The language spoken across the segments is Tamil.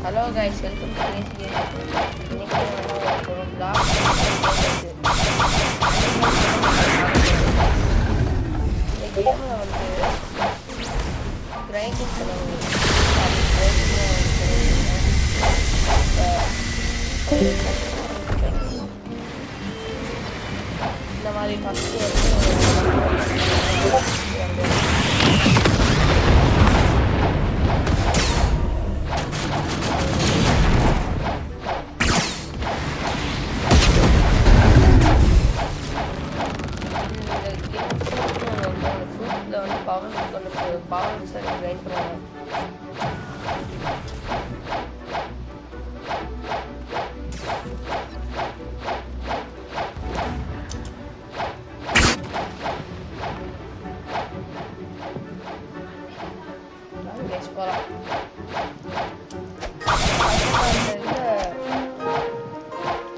Hello guys, welcome to KC. இன்னைக்கு நம்ம ஒரு vlog இந்த கேம்ல வந்து கிரைண்டிங் பண்ணுவாங்க. இந்த மாதிரி ஃபஸ்ட்டு பவர் சரி கிரைண்ட் பண்ணுவாங்க.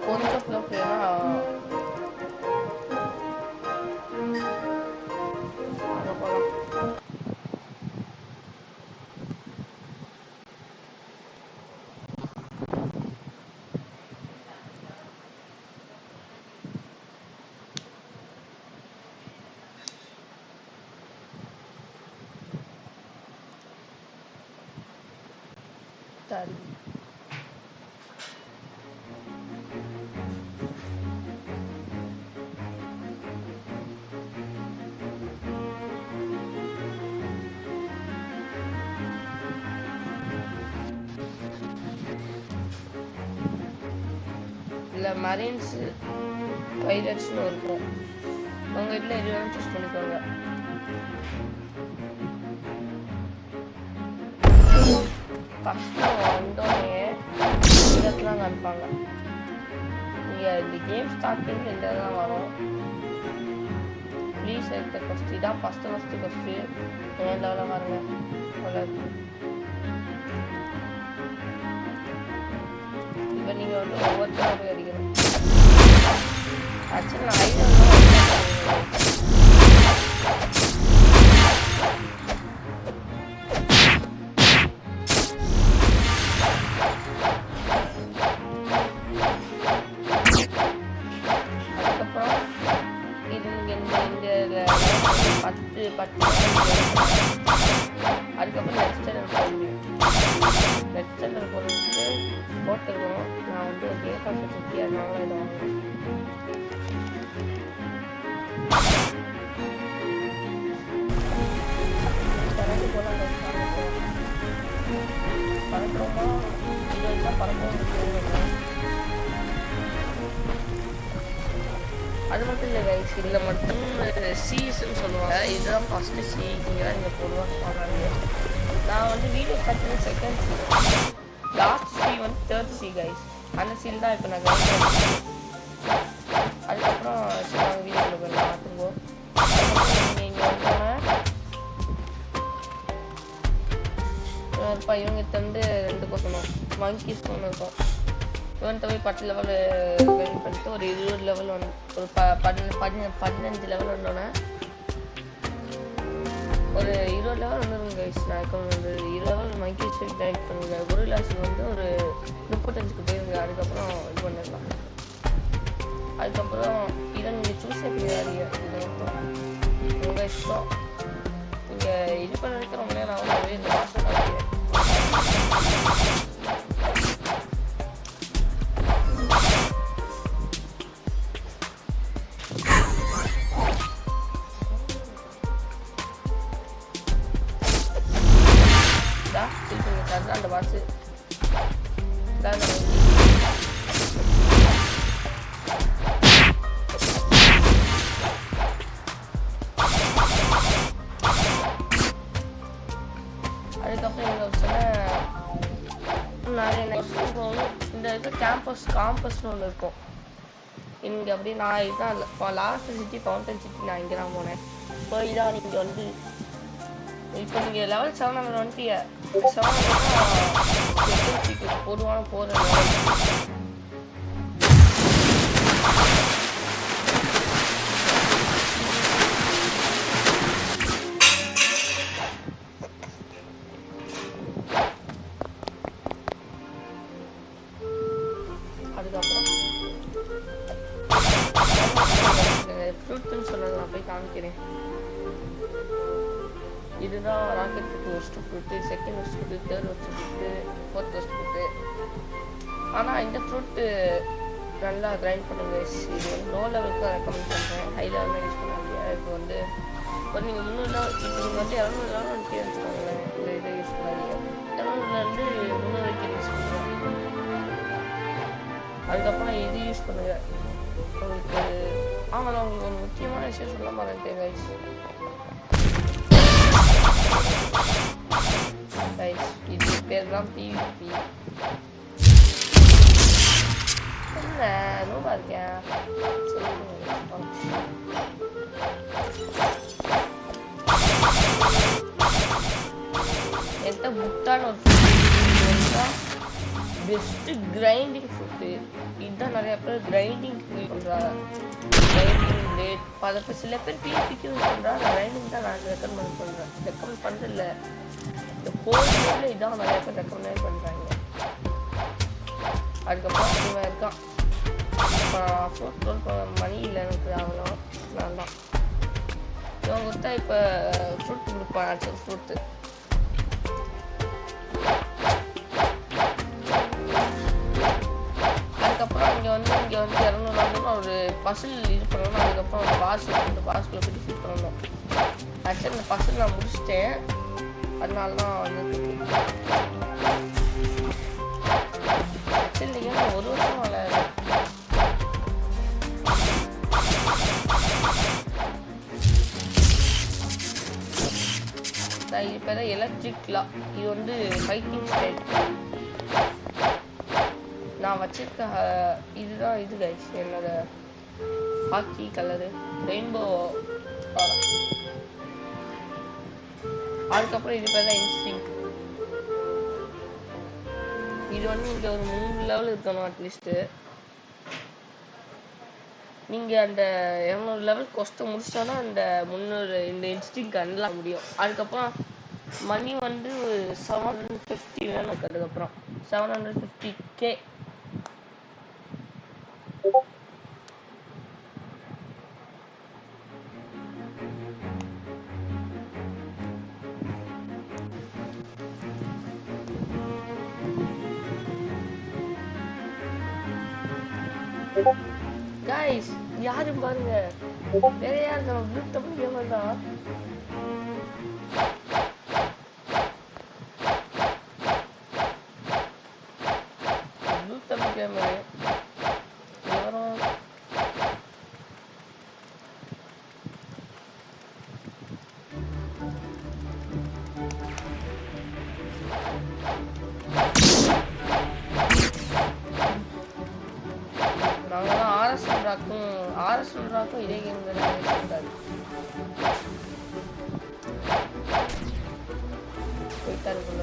கொஞ்சம் சரி இல்லை மரீன்ஸ் பைரட்ஸ்னு இருக்கும். உங்கள் வீட்டில் எது வேணும் சூஸ் பண்ணிக்கோங்க. ஃபஸ்ட்டு வந்தோடனே இதெல்லாம் காமிப்பாங்க. நீங்கள் இந்த கேம் ஸ்டார்டிங் இந்த இதெல்லாம் வரும். ப்ளீஸ் எடுத்த ஃபஸ்ட்டு இதான் ஃபஸ்ட்டு என் லெவலில் பாருங்க. நல்லா இருக்கு. இப்போ நீங்கள் வந்து ஒவ்வொருத்தரும் போய் அடிக்கணும். ஆக்சுவலி நான் ஐடியா அதுக்கப்புறம் நெக்ஸ்ட் ஸ்டாண்டர்ட் போகிறதுக்கு போட்டுருக்கணும். நான் வந்து கேட் ஆஃப் சுற்றியாக இருந்தாலும் இதை வாங்குவேன். பறக்கிறோமா இது வச்சா பறக்கவும். அது மட்டும் இல்லை கைஸ், இதில் மட்டும் சீஸ்ன்னு சொல்லுவாங்க. இதுதான் ஃபஸ்ட்டு சி. இங்கே தான் நீங்கள் போடுவாங்க பார்க்குறாங்க. நான் வந்து வீடியோ ஸ்டார்ட் பண்ணி செகண்ட் சி, லாஸ்ட் சி வந்து தேர்ட் சி கைஸ். அந்த சீல் தான் இப்போ நான் கைஸ். அதுக்கப்புறம் நாங்கள் வீடியோவில் போய் பார்த்துருவோம். நீங்கள் வந்தோன்னே இவங்க தந்து 2 பசங்க மங்கீஸ் ஒன்று இருக்கும். இவன்கிட்ட போய் 10 லெவல் கிரைண்ட் பண்ணிட்டு ஒரு 20 லெவல் வந்து ஒரு 15 லெவல் வந்தோன்னே ஒரு 20 லெவல் வந்துடும் கைஸ். நான் இப்போ ஒரு 20 லெவல் மங்கி வச்சு கிரைண்ட் பண்ணுங்க. ஒரு கிளாஸுக்கு வந்து ஒரு 35க்கு போயிருங்க. அதுக்கப்புறம் இது பண்ணிடலாம். அதுக்கப்புறம் இதை நீங்கள் சூஸே பண்ணிடாதீங்க. இது மட்டும் உங்கள் இஷ்டம். நீங்கள் இது பண்ண வரைக்கும் ரொம்ப நேரம் ஆகும். இந்த மாதம் ஆகுது. அந்த பாஸ் அதுக்கப்புறம் இங்கே நிறைய இந்த இது காம்பஸ்னு ஒன்று இருக்கும் இங்கே. அப்படி நான் இதுதான் லாஸ்ட் சிட்டி ஃபவுண்டன் சிட்டி. நான் இங்கே தான் போனேன். போய் தான் நீங்கள் வந்து இப்போ நீங்கள் லெவல் 7 வந்துட்டிய 7 பொதுவான போகிற காமிக்கிறேன். இதுதான் rocket fruit first fruit, second first fruit, third first fruit, fourth first fruit. ஆனால் இந்த ஃப்ரூட்டு நல்லா கிரைண்ட் பண்ணுங்க. இது வந்து லோ லெவலுக்கு தான் ரெக்கமெண்ட் பண்ணுறேன், ஹை லெவலில் யூஸ் பண்ணாங்க. இப்போ வந்து நீங்கள் 300 லெவல், இப்போ நீங்கள் வந்து 200 லெவல் வந்து வச்சுக்கோங்களேன். இந்த இதை யூஸ் பண்ணாதீங்க. 200லேருந்து 300 வரைக்கும் யூஸ் பண்ணுங்கள். அதுக்கப்புறம் இது யூஸ் பண்ணுங்க. உங்களுக்கு ஆமாம், உங்களுக்கு ஒரு முக்கியமான விஷயம் சொல்ல மாட்டேன் கைஸ். இது பேர் தான் PvP. என்ன நோபா இருக்கேன் என்கிட்ட புட்டான ஒரு பெஸ்ட் கிரைண்டிங் ஃபுட்டு. இதுதான் நிறைய பேர் கிரைண்டிங் பண்றாங்க. கிரைண்டிங் ரேட் அதை சில பேர் PvPக்கு யூஸ் பண்றாங்க. கிரைண்டிங் தான் நான் ரெக்கமெண்ட் பண்றேன். ரெக்கமெண்ட் பண்றதில்ல, இந்த ஹோல் கேம்ல இதான் நிறைய பேர் ரெக்கமெண்ட் பண்றாங்க. அதுக்கப்புறம் இவன் இருக்கான். மணி இல்லை எனக்கு, அவ்வளோ நான் தான் இவன் கொடுத்தா இப்போ ஃப்ரூட் கொடுப்பான். ஆக்சுவல் ஃப்ரூட்டு அதுக்கப்புறம் இங்கே வந்து 200 வந்து ஒரு பசில் இது பண்ணணும். அதுக்கப்புறம் ஒரு பாஸ்க்கு இந்த பாஸ்குள்ளே போய் ஃபிட் பண்ணணும். ஆக்சுவலி இந்த பசில் நான் முடிச்சிட்டேன், அதனால தான் வந்து ஆக்சுவலி நீங்கள் 1 வருஷம் விளையாடு. இது பேர் எலக்ட்ரிக்லா. இது வந்து ஃபைட்டிங் ஸ்டைல். நான் வச்சிருக்க இதுதான் இது கைஸ், என்னோட ஹாக்கி கலரு ரெயின்போ. அதுக்கப்புறம் இது பேர் தான் இன்ஸ்டிங். இது வந்து இங்கே ஒரு 3 லெவல் இருக்கணும் அட்லீஸ்ட்டு. நீங்கள் அந்த 200 லெவல் கொஸ்ட்டை முடிச்சிட்டோன்னா அந்த 300 இந்த இன்ஸ்டிங் கண்டலாம் முடியும். அதுக்கப்புறம் மணி வந்து 750 வேணும். அதுக்கப்புறம் 750K. கைஸ் யாரும் பாருங்க, வேற யார் நம்ம ப்ளூ டபுள் கேமர் தான். ப்ளூ டபுள் கேமர் வரும். நாங்களாம் ஆர்எஸ்ராக்கும் இதே கேம் தான் போயிட்டாரு போல.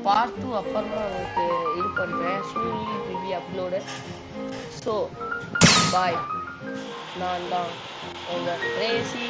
பார்ட் 2 அப்புறமா உங்களுக்கு இது பண்ணுறேன். சூலி will be uploaded. So bye. நான் தான் உங்கள் ரேசி.